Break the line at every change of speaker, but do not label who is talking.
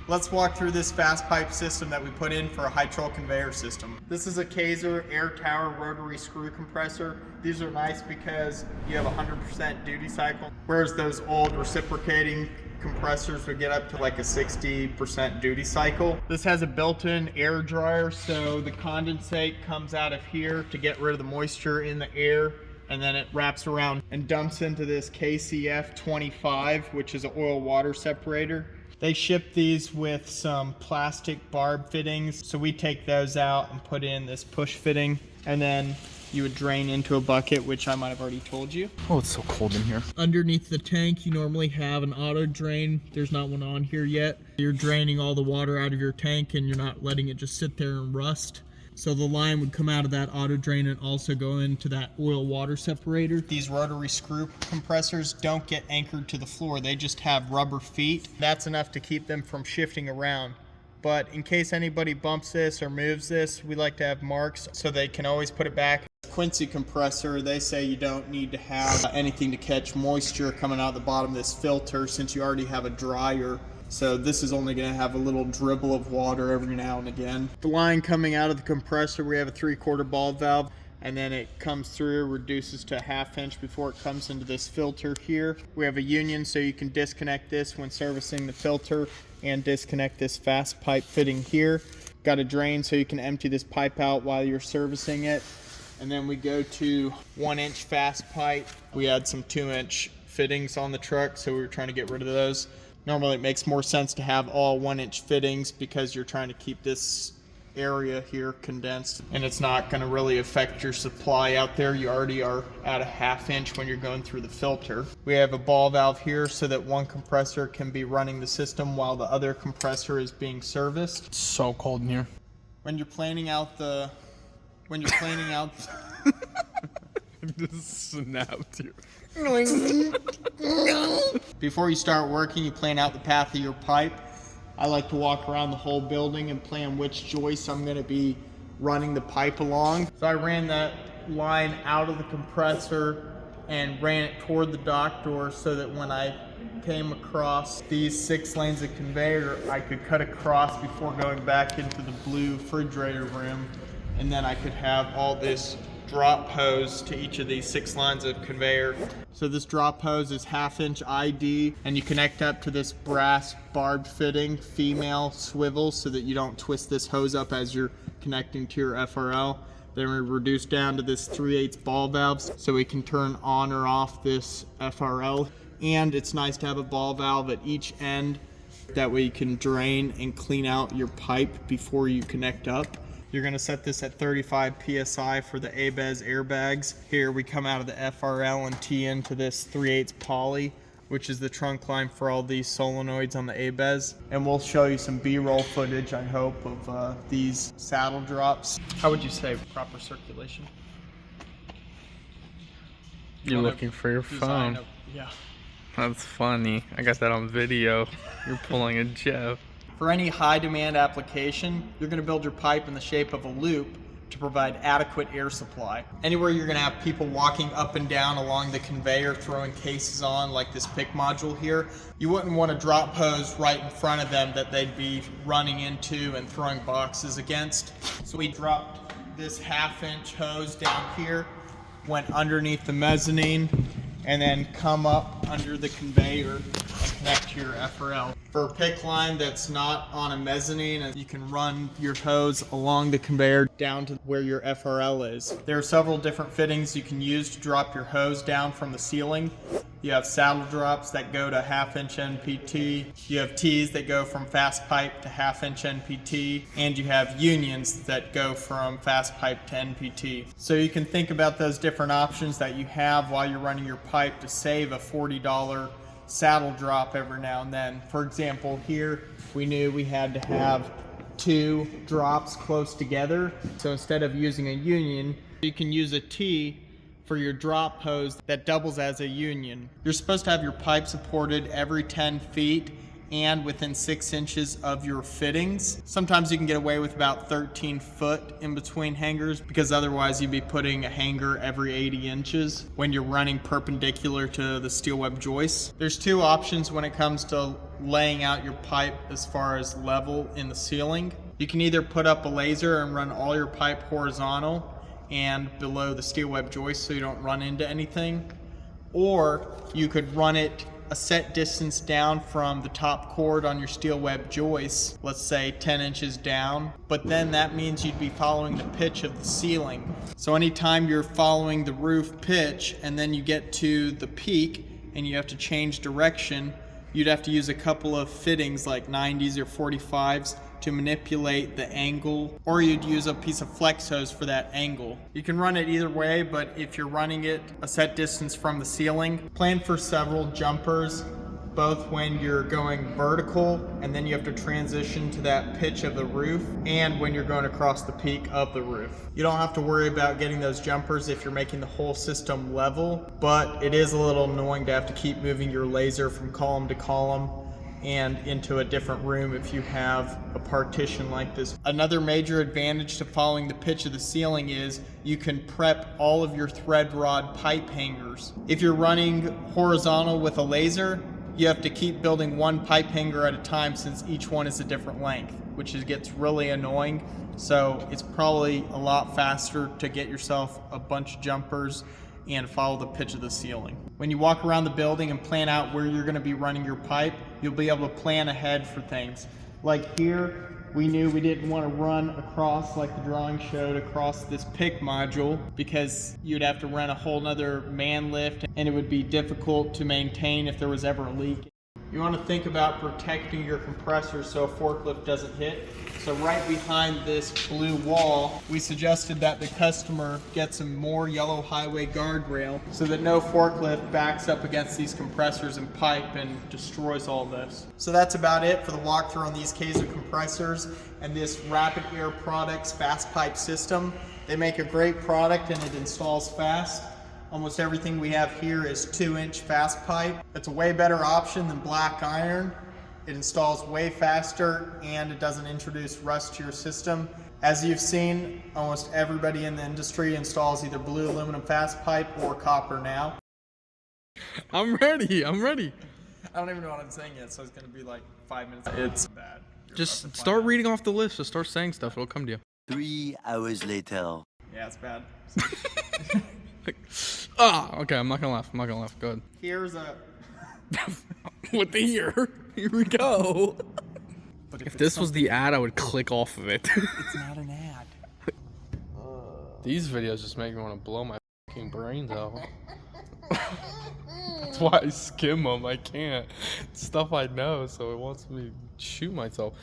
Let's walk through this fast pipe system that we put in for a Hytrol Conveyor system. This is a Kaiser air tower rotary screw compressor. These are nice because you have 100% duty cycle, whereas those old reciprocating compressors would get up to like a 60% duty cycle. This has a built-in air dryer, so the condensate comes out of here to get rid of the moisture in the air, and then it wraps around and dumps into this KCF 25, which is an oil water separator. They ship these with some plastic barb fittings, so we take those out and put in this push fitting, and then you would drain into a bucket, which I might have already told you.
Oh, it's so cold in here.
Underneath the tank, you normally have an auto drain. There's not one on here yet. You're draining all the water out of your tank and you're not letting it just sit there and rust. So the line would come out of that auto drain and also go into that oil water separator. These rotary screw compressors don't get anchored to the floor. They just have rubber feet. That's enough to keep them from shifting around. But in case anybody bumps this or moves this, we like to have marks so they can always put it back. Quincy compressor, they say you don't need to have anything to catch moisture coming out the bottom of this filter since you already have a dryer. So this is only going to have a little dribble of water every now and again. The line coming out of the compressor, we have a 3/4 ball valve, and then it comes through, reduces to a 1/2 inch before it comes into this filter here. We have a union, so you can disconnect this when servicing the filter and disconnect this fast pipe fitting here. Got a drain so you can empty this pipe out while you're servicing it. And then we go to 1-inch fast pipe. We had some 2-inch fittings on the truck, so we were trying to get rid of those. Normally it makes more sense to have all 1-inch fittings because you're trying to keep this area here condensed, and it's not going to really affect your supply out there. You already are at a 1/2 inch when you're going through the filter. We have a ball valve here so that one compressor can be running the system while the other compressor is being serviced.
It's so cold in here.
When you're planning out
Just snapped you.
Before you start working, you plan out the path of your pipe. I like to walk around the whole building and plan which joists I'm going to be running the pipe along. So I ran that line out of the compressor and ran it toward the dock door so that when I came across these 6 lanes of conveyor, I could cut across before going back into the blue refrigerator room, and then I could have all this drop hose to each of these 6 lines of conveyor. So this drop hose is 1/2 inch ID, and you connect up to this brass barbed fitting female swivel so that you don't twist this hose up as you're connecting to your FRL. Then we reduce down to this 3/8 ball valves so we can turn on or off this FRL. And it's nice to have a ball valve at each end. That way you can drain and clean out your pipe before you connect up. You're going to set this at 35 PSI for the ABES airbags. Here we come out of the FRL and tee into this 3/8 poly, which is the trunk line for all these solenoids on the ABES. And we'll show you some B-roll footage, I hope, of these saddle drops. How would you say proper circulation?
You're looking for your phone.
Yeah.
That's funny. I got that on video. You're pulling a Jeff.
For any high demand application, you're going to build your pipe in the shape of a loop to provide adequate air supply. Anywhere you're going to have people walking up and down along the conveyor throwing cases on, like this pick module here, you wouldn't want a drop hose right in front of them that they'd be running into and throwing boxes against. So we dropped this 1/2 inch hose down here, went underneath the mezzanine, and then come up under the conveyor and connect to your FRL. For a pick line that's not on a mezzanine, you can run your hose along the conveyor down to where your FRL is. There are several different fittings you can use to drop your hose down from the ceiling. You have saddle drops that go to 1/2 inch NPT. You have T's that go from fast pipe to 1/2 inch NPT. And you have unions that go from fast pipe to NPT. So you can think about those different options that you have while you're running your pipe to save a $40 saddle drop every now and then. For example, here we knew we had to have 2 drops close together. So instead of using a union, you can use a T for your drop hose that doubles as a union. You're supposed to have your pipe supported every 10 feet and within 6 inches of your fittings. Sometimes you can get away with about 13 foot in between hangers because otherwise you'd be putting a hanger every 80 inches when you're running perpendicular to the steel web joists. There's 2 options when it comes to laying out your pipe as far as level in the ceiling. You can either put up a laser and run all your pipe horizontal and below the steel web joist so you don't run into anything, or you could run it a set distance down from the top cord on your steel web joist, let's say 10 inches down, but then that means you'd be following the pitch of the ceiling. So anytime you're following the roof pitch and then you get to the peak and you have to change direction, you'd have to use a couple of fittings like 90s or 45s to manipulate the angle, or you'd use a piece of flex hose for that angle. You can run it either way, but if you're running it a set distance from the ceiling, plan for several jumpers, both when you're going vertical and then you have to transition to that pitch of the roof, and when you're going across the peak of the roof. You don't have to worry about getting those jumpers if you're making the whole system level, but it is a little annoying to have to keep moving your laser from column to column and into a different room if you have a partition like this. Another major advantage to following the pitch of the ceiling is you can prep all of your thread rod pipe hangers. If you're running horizontal with a laser, you have to keep building one pipe hanger at a time since each one is a different length, which gets really annoying. So it's probably a lot faster to get yourself a bunch of jumpers and follow the pitch of the ceiling. When you walk around the building and plan out where you're gonna be running your pipe, you'll be able to plan ahead for things. Like here, we knew we didn't want to run across, like the drawing showed, across this pick module because you'd have to run a whole nother man lift and it would be difficult to maintain if there was ever a leak. You want to think about protecting your compressor so a forklift doesn't hit. So right behind this blue wall, we suggested that the customer get some more yellow highway guardrail so that no forklift backs up against these compressors and pipe and destroys all this. So that's about it for the walkthrough on these Kaiser compressors and this Rapid Air Products fast pipe system. They make a great product and it installs fast. Almost everything we have here is 2-inch fast pipe. It's a way better option than black iron. It installs way faster and it doesn't introduce rust to your system. As you've seen, almost everybody in the industry installs either blue aluminum fast pipe or copper now.
I'm ready. I'm ready.
I don't even know what I'm saying yet, so it's gonna be like 5 minutes. It's bad.
Just start reading off the list. Just start saying stuff. It'll come to you.
3 hours later.
Yeah, it's bad.
Okay. I'm not gonna laugh. I'm not gonna laugh. Go ahead.
Here's a...
What the year? Here we go.
But
If this was the ad, I would click off of it.
It's not an ad.
These videos just make me want to blow my fucking brains out. That's why I skim them. I can't. It's stuff I know, so it wants me to shoot myself.